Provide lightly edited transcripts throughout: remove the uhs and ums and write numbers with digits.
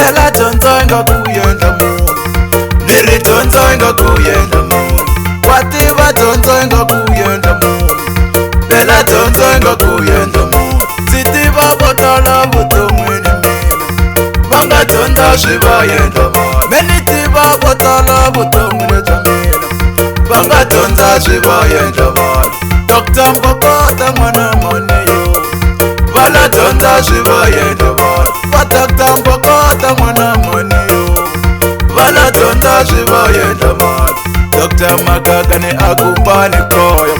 Bela tontonga kuyenda mungu Niri tontonga kuyenda mungu Watiba tontonga kuyenda mungu Bela tontonga kuyenda mungu Sitiba botala butomwini mina Vanga tonda shiva yenda mwana Menitiba botala butomwini jamina Vanga tonda shiva yenda mwana Dr. Mbokota mwana moniyo Vala tonda shiva yenda mwana Dr. Mbokota mwana moniyo Vala tonda shiva yenda mwana Dr. Magagani akumbani koyo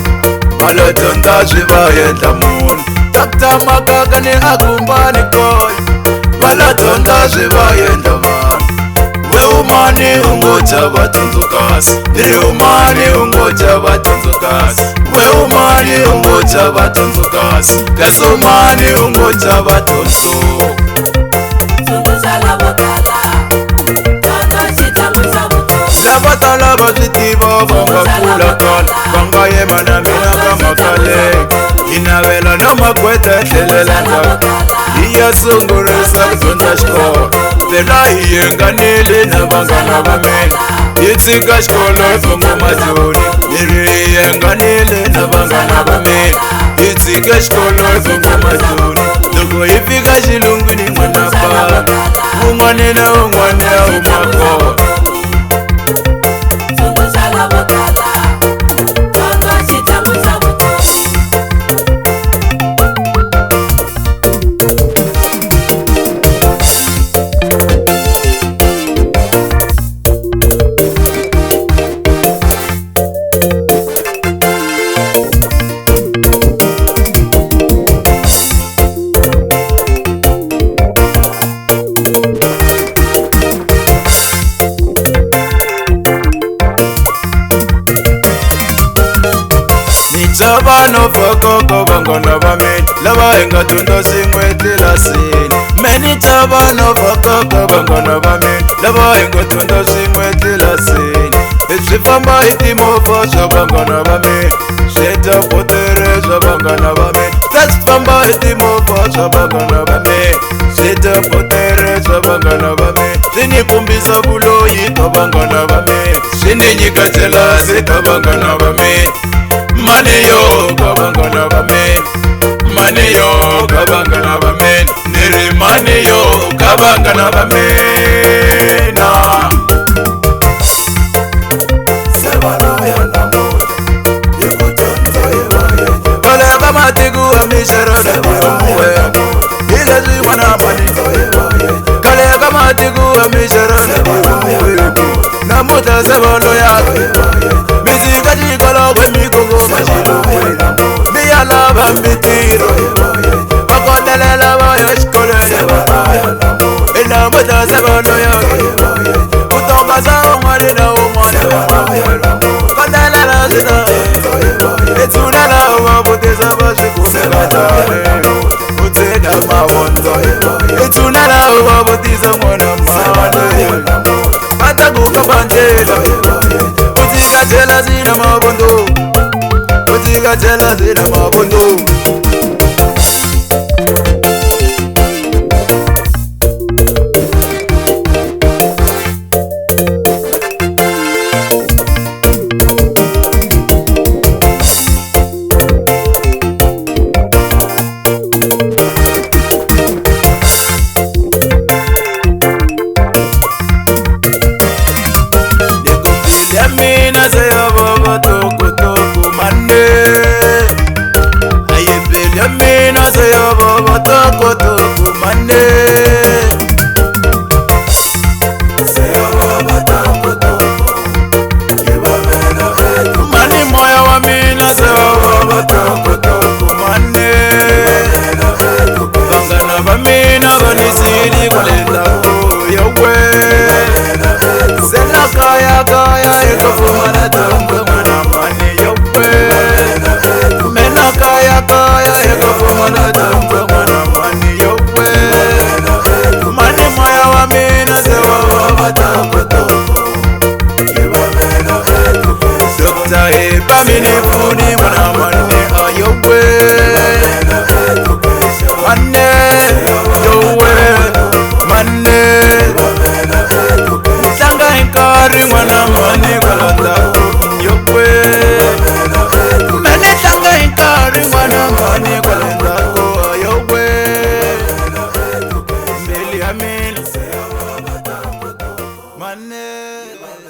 Vala tonda shiva yenda mwana Dr. Magagani akumbani koyo Vala tonda shiva yenda mwana We umani ungocha batunzukasi Niri umani ungocha batunzukasi We umani ungocha batunzukasi Kasi umani ungocha batunzu Labatala batitiba vanga kula kala Vanga yemana mina kama kale Inavela no makwete telela ngaka Iya sungurisa kutunda shko Tela iyenganile na vanga na vameni Itika shkolo fungu majuni Niri iyenganile na vanga na vameni Itika shkolo fungu majuni Dugo ifika shilungu ni mwana pa Ungwane na ungwane ya umako Sabano fokoko bangona bamen Lava enga tundo singwetila sini Meni sabano fokoko bangona bamen Lava enga tundo singwetila sini Sifamba itimofo shabangona bamen Sheta potere shabangona bamen Sifamba itimofo shabangona bamen Sheta potere shabangona bamen Sini kumbisa buloyi tabangona bamen Sini nyikatela sitabangona bamen Money yo, kabangana bamen. Money yo, kabangana bamen. Niri money yo, kabangana bamen. Sebano ya namoja, ikutonto yebayeje. Kale kama tigu amishero nebuwe. Ile ziwana manito yebayeje. Kale kama tigu amishero nebuwe. Namuta sebano ya yebayeje. Mizika jikolo we mikongo mashilo Miya lava mitiro Wakotelela wa yashkole Ina muta sebolo yoke Kutoka sa umwari na umwane Kotelela zina Etunela uwa butisa bashikune katane Utena mawondo Etunela uwa butisa mwana mwane Mataguka bandela Utiga tela zina mabondo Utiga tela zina mabondo Toko toko mane Seyo baba toko toko Kiba mena etu Mani moya wa mina seyo baba toko toko mane Kiba mena etu Bangana ba mina banisiri kulenda kuya we Kiba mena etu Sena kaya kaya eko kumana toko mana mani ya we Kiba mena etu Mena kaya kaya eko kumana toko mana Family foodie mana mane ayowe Mane yowe Mane Money.